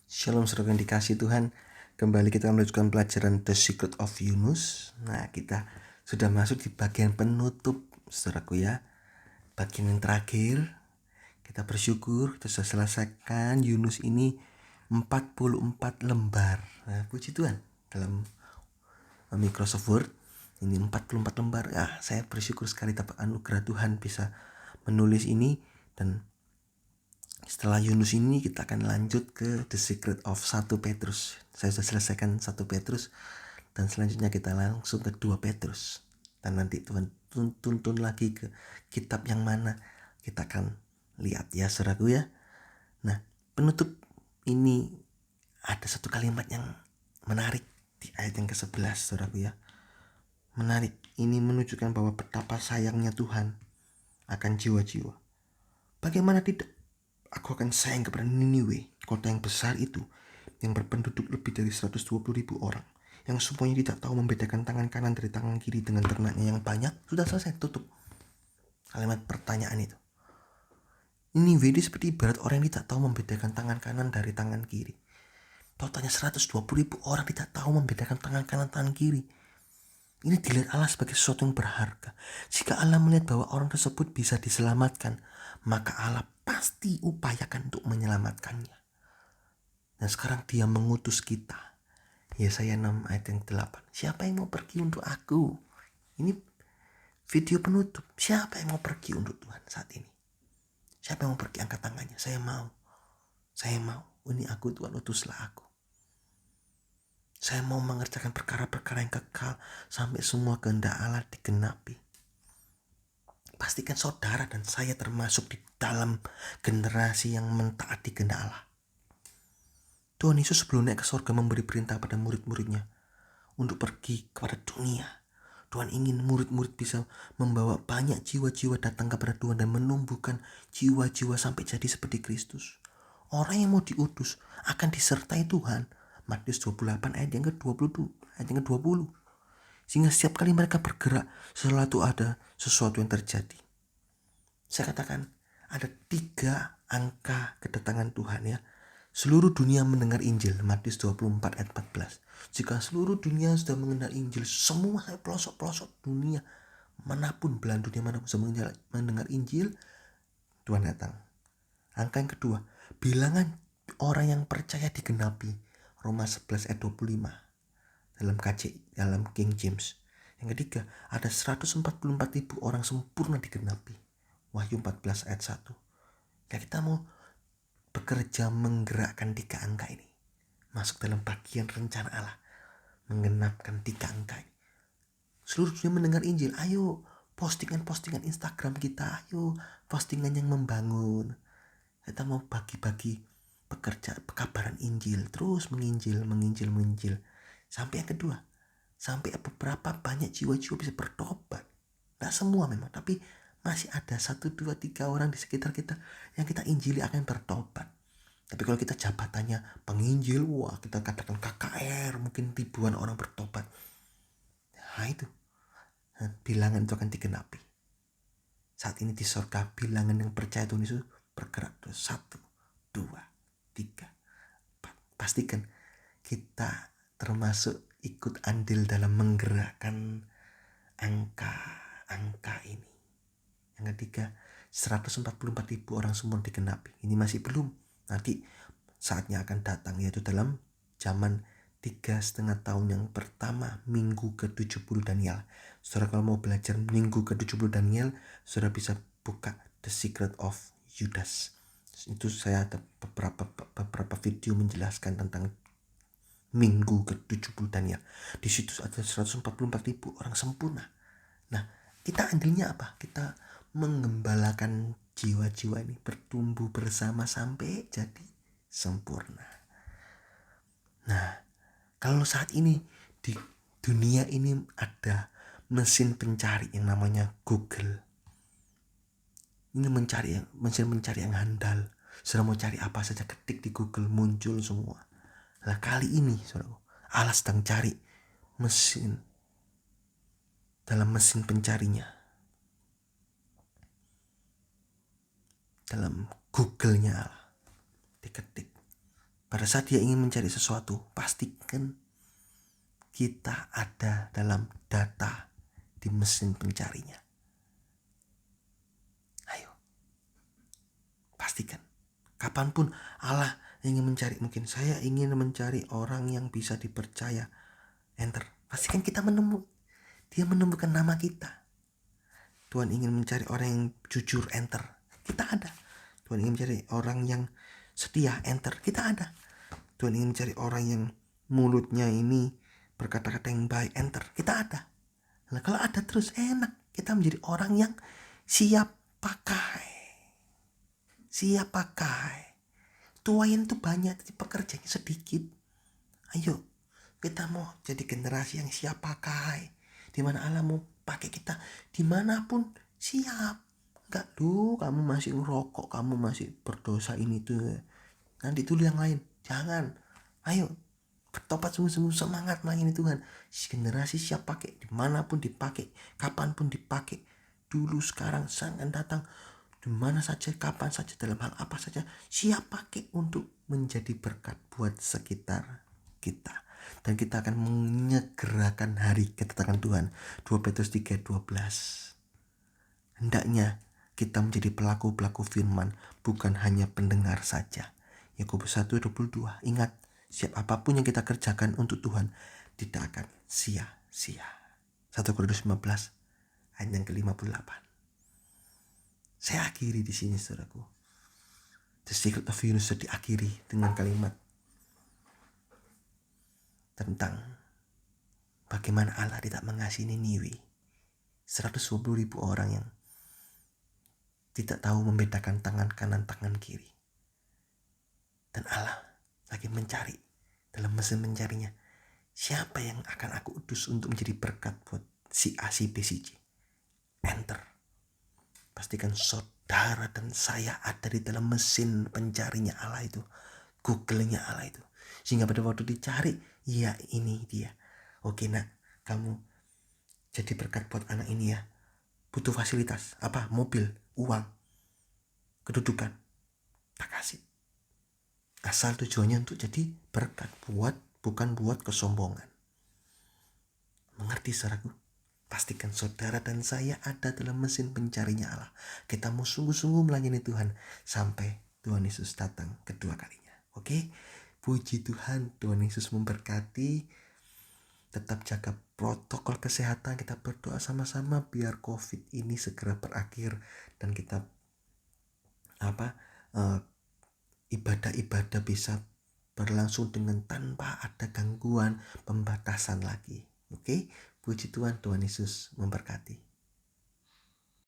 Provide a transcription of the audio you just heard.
Shalom saudara yang dikasih Tuhan. Kembali kita melanjutkan pelajaran The Secret of Yunus. Nah, kita sudah masuk di bagian penutup saudaraku ya. Bagian yang terakhir. Kita bersyukur kita sudah selesaikan Yunus ini 44 lembar. Nah, puji Tuhan. Dalam Microsoft Word ini 44 lembar. Ya, saya bersyukur sekali dapat anugerah Tuhan bisa menulis ini. Dan setelah Yunus ini kita akan lanjut ke The Secret of 1 Petrus. Saya sudah selesaikan 1 Petrus dan selanjutnya kita langsung ke 2 Petrus. Dan nanti Tuhan tuntun lagi ke kitab yang mana kita akan lihat ya saudaraku ya. Nah, penutup ini ada satu kalimat yang menarik di ayat yang ke-11 saudaraku ya. Menarik, ini menunjukkan bahwa betapa sayangnya Tuhan akan jiwa-jiwa. Bagaimana tidak? Aku akan sayang kepada Niniwe, kota yang besar itu, yang berpenduduk lebih dari 120.000 orang, yang semuanya tidak tahu membedakan tangan kanan dari tangan kiri dengan ternaknya yang banyak. Sudah selesai, tutup. Kalimat pertanyaan itu. Niniwe ini seperti ibarat orang yang tidak tahu membedakan tangan kanan dari tangan kiri. Totalnya 120.000 orang tidak tahu membedakan tangan kanan tangan kiri. Ini dilihat Allah sebagai sesuatu yang berharga. Jika Allah melihat bahwa orang tersebut bisa diselamatkan, maka Allah pasti upayakan untuk menyelamatkannya. Dan sekarang dia mengutus kita. Yesaya 6 ayat yang 8. Siapa yang mau pergi untuk aku? Ini video penutup. Siapa yang mau pergi untuk Tuhan saat ini? Siapa yang mau pergi? Angkat tangannya. Saya mau. Saya mau. Ini aku Tuhan, utuslah aku. Saya mau mengerjakan perkara-perkara yang kekal sampai semua kehendak Allah digenapi. Pastikan saudara dan saya termasuk di dalam generasi yang mentaati kehendak Allah. Tuhan Yesus sebelum naik ke surga memberi perintah pada murid-muridnya untuk pergi kepada dunia. Tuhan ingin murid-murid bisa membawa banyak jiwa-jiwa datang kepada Tuhan dan menumbuhkan jiwa-jiwa sampai jadi seperti Kristus. Orang yang mau diutus akan disertai Tuhan. Matius 28 ayat yang ke-22, ayat yang ke-20. Sehingga setiap kali mereka bergerak, selalu ada sesuatu yang terjadi. Saya katakan ada 3 angka kedatangan Tuhan ya. Seluruh dunia mendengar Injil, Matius 24 ayat 14. Jika seluruh dunia sudah mengenal Injil, semua pelosok-pelosok dunia, manapun, belahan dunia manapun sudah mendengar Injil, Tuhan datang. Angka yang kedua, bilangan orang yang percaya digenapi, Roma 11 ayat 25 dalam King James. Yang ketiga, ada 144.000 orang sempurna digenapi, Wahyu 14 ayat 1. Ya, kita mau bekerja menggerakkan 3 angka ini masuk dalam bagian rencana Allah, menggenapkan 3 angka ini. Seluruh dunia mendengar Injil. Ayo postingan-postingan Instagram kita, ayo postingan yang membangun. Kita mau bagi-bagi pekerjaan pekabaran Injil, terus menginjil sampai yang kedua, sampai beberapa banyak jiwa-jiwa bisa bertobat. Gak semua memang, tapi masih ada 1, 2, 3 orang di sekitar kita yang kita injili akan bertobat. Tapi kalau kita jabatannya penginjil, wah, kita katakan KKR, mungkin ribuan orang bertobat. Nah itu, bilangan itu akan digenapi. Saat ini di surga bilangan yang percaya Tuhan Yesus bergerak. 1, 2, 3, 4. Pastikan kita termasuk ikut andil dalam menggerakkan angka ini. Yang ketiga, 144.000 orang semua digenapi. Ini masih belum. Nanti saatnya akan datang, yaitu dalam zaman 3,5 tahun yang pertama, minggu ke-70 Daniel. Saudara kalau mau belajar minggu ke-70 Daniel, saudara bisa buka The Secret of Judas. Itu saya ada beberapa video menjelaskan tentang minggu ke-70 Daniel. Di situ ada 144.000 orang sempurna. Nah, kita andilnya apa? Kita mengembalakan jiwa-jiwa ini bertumbuh bersama sampai jadi sempurna. Nah, kalau saat ini di dunia ini ada mesin pencari yang namanya Google. Ini mesin mencari yang handal. Sudah mau cari apa saja, ketik di Google, muncul semua. Nah, kali ini saudara, Allah sedang cari mesin dalam mesin pencarinya. Dalam Google-nya Allah. Diketik Pada saat dia ingin mencari sesuatu, pastikan kita ada dalam data di mesin pencarinya. Ayo, pastikan. Kapanpun Allah ingin mencari, mungkin saya ingin mencari orang yang bisa dipercaya. Enter. Pastikan kita dia menemukan nama kita. Tuhan ingin mencari orang yang jujur, enter. Kita ada. Tuhan ingin mencari orang yang setia, enter. Kita ada. Tuhan ingin mencari orang yang mulutnya ini berkata-kata yang baik, enter. Kita ada. Nah, kalau ada terus enak. Kita menjadi orang yang siap pakai. Siap pakai. Tuayan itu banyak, tapi pekerjaannya sedikit. Ayo, kita mau jadi generasi yang siap pakai. Dimana Allah mau pakai kita dimanapun siap. Enggak tuh, kamu masih ngerokok, kamu masih berdosa ini tuh. Nanti dulu yang lain. Jangan. Ayo, bertobat sungguh-sungguh, semangat melayani Tuhan. Generasi siap pakai, dimanapun dipakai, kapanpun dipakai. Dulu, sekarang, akan datang. Dimana saja, kapan saja, dalam hal apa saja, siap pakai untuk menjadi berkat buat sekitar kita. Dan kita akan menyegerakan hari kedatangan Tuhan. 2 Petrus 3:12. Hendaknya kita menjadi pelaku-pelaku firman, bukan hanya pendengar saja. Yakobus 1:22. Ingat, siap apapun yang kita kerjakan untuk Tuhan tidak akan sia-sia. 1 Korintus 15 ayat yang ke-58. Saya akhiri di sini, saudaraku. The Secret of Yunus diakhiri dengan kalimat tentang bagaimana Allah tidak mengasihi Niniwi. 120.000 orang yang tidak tahu membedakan tangan kanan, tangan kiri. Dan Allah lagi mencari dalam mesin mencarinya, siapa yang akan aku utus untuk menjadi berkat buat si A, si B, si C. Enter. Pastikan saudara dan saya ada di dalam mesin pencarinya Allah itu. Google-nya Allah itu. Sehingga pada waktu dicari, ya ini dia. Oke nak, kamu jadi berkat buat anak ini ya. Butuh fasilitas, apa? Mobil, uang, kedudukan. Tak kasih. Asal tujuannya untuk jadi berkat, bukan buat kesombongan. Mengerti, saudaraku? Pastikan saudara dan saya ada dalam mesin pencarinya Allah. Kita mau sungguh-sungguh melayani Tuhan sampai Tuhan Yesus datang kedua kalinya. Oke? Puji Tuhan, Tuhan Yesus memberkati. Tetap jaga protokol kesehatan. Kita berdoa sama-sama biar COVID ini segera berakhir dan kita ibadah-ibadah bisa berlangsung dengan tanpa ada gangguan pembatasan lagi. Oke? Puji Tuhan, Tuhan Yesus memberkati.